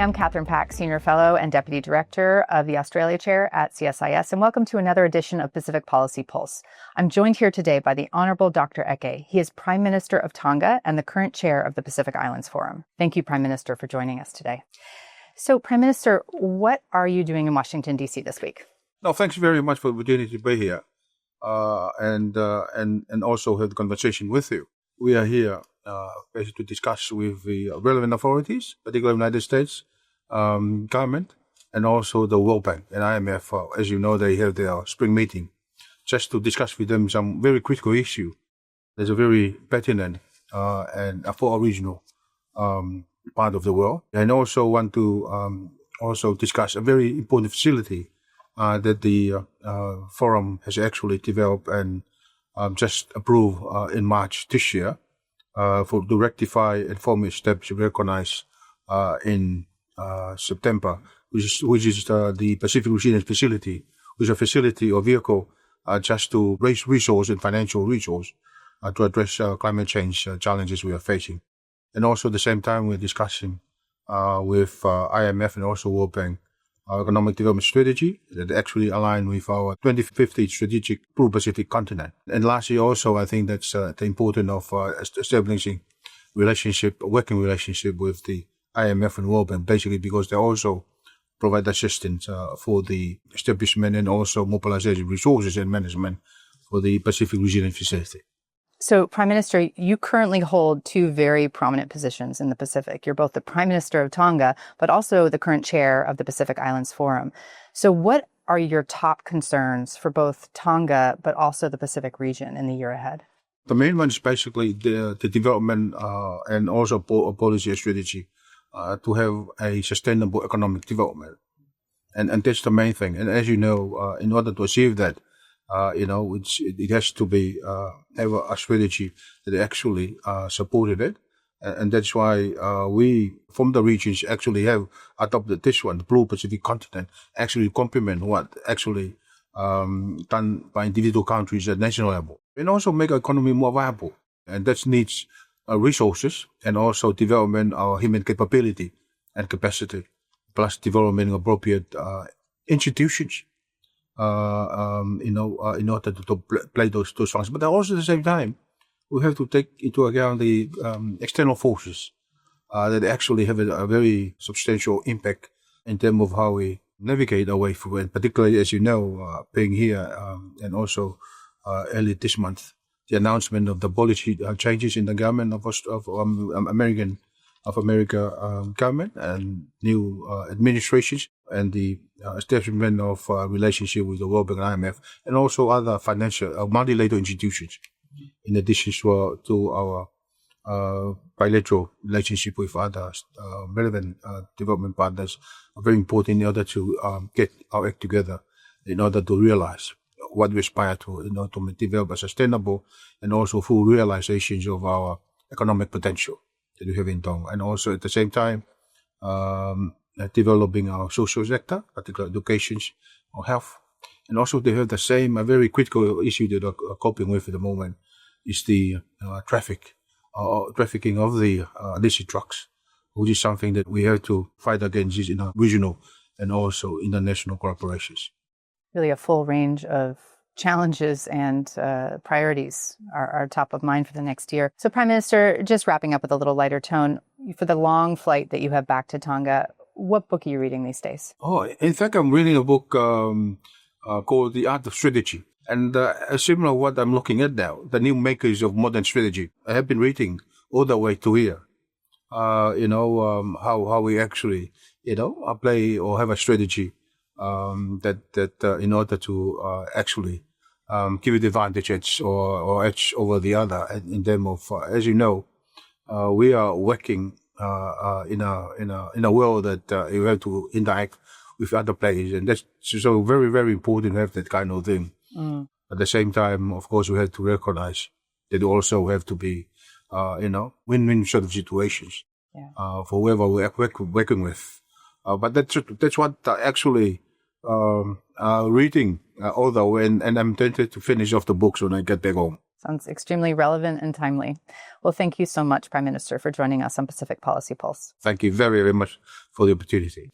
I'm Catherine Pack, Senior Fellow and Deputy Director of the Australia Chair at CSIS, and welcome to another edition of Pacific Policy Pulse. I'm joined here today by the Honourable Dr. Eke. He is Prime Minister of Tonga and the current Chair of the Pacific Islands Forum. Thank you, Prime Minister, for joining us today. So, Prime Minister, what are you doing in Washington, D.C. this week? No, thanks very much for the opportunity to be here and also have the conversation with you. We are here basically to discuss with the relevant authorities, particularly the United States government, and also the World Bank and IMF. As you know, they have their spring meeting, just to discuss with them some very critical issue. There's a very pertinent and for a regional part of the world, and also want to also discuss a very important facility that the forum has actually developed and just approved in March this year to rectify and formally steps to recognize in September, which is the Pacific Resilience Facility, which is a facility or vehicle just to raise resource and financial resource to address climate change challenges we are facing. And also at the same time, we're discussing with IMF and also World Bank our economic development strategy that actually align with our 2050 strategic Pro-Pacific continent. And lastly, also, I think that's the importance of establishing working relationship with the IMF and World Bank, basically because they also provide assistance for the establishment and also mobilization resources and management for the Pacific Resilience Facility. So, Prime Minister, you currently hold two very prominent positions in the Pacific. You're both the Prime Minister of Tonga, but also the current chair of the Pacific Islands Forum. So what are your top concerns for both Tonga, but also the Pacific region in the year ahead? The main one is basically the development and also a policy and strategy to have a sustainable economic development. And that's the main thing. And as you know, in order to achieve that, it has to be have a strategy that actually supported it, and that's why we from the regions actually have adopted this one, the Blue Pacific continent, actually complement what actually done by individual countries at national level, and also make our economy more viable, and that needs resources and also development of human capability and capacity, plus development of appropriate institutions. In order to play those functions. But also at the same time, we have to take into account the external forces that actually have a very substantial impact in terms of how we navigate our way through. And particularly, as you know, being here and also early this month, the announcement of the policy changes in the government of America government and new administrations, and the establishment of relationship with the World Bank and IMF, and also other financial multilateral institutions, in addition to our bilateral relationship with other relevant development partners, are very important in order to get our act together, in order to realize what we aspire to, in order to develop a sustainable and also full realizations of our economic potential that we have in Tonga, and also at the same time developing our social sector, particularly education or health, and also they have the same a very critical issue that are coping with at the moment is the trafficking of the illicit drugs, which is something that we have to fight against in our regional and also international collaborations. Really, a full range of challenges and priorities are top of mind for the next year. So, Prime Minister, just wrapping up with a little lighter tone, for the long flight that you have back to Tonga, what book are you reading these days? Oh, in fact, I'm reading a book called The Art of Strategy. And similar to what I'm looking at now, the new makers of modern strategy. I have been reading all the way to here, how we actually, play or have a strategy that in order to actually give it advantage edge or edge over the other in terms of, as you know, we are working in a world that you have to interact with other players, and that's so very, very important to have that kind of thing. At the same time, of course, we have to recognize that you also have to be, win-win sort of situations for whoever we're working with. But that's what actually reading all the way, and I'm tempted to finish off the books when I get back home. Sounds extremely relevant and timely. Well, thank you so much, Prime Minister, for joining us on Pacific Policy Pulse. Thank you very, very much for the opportunity.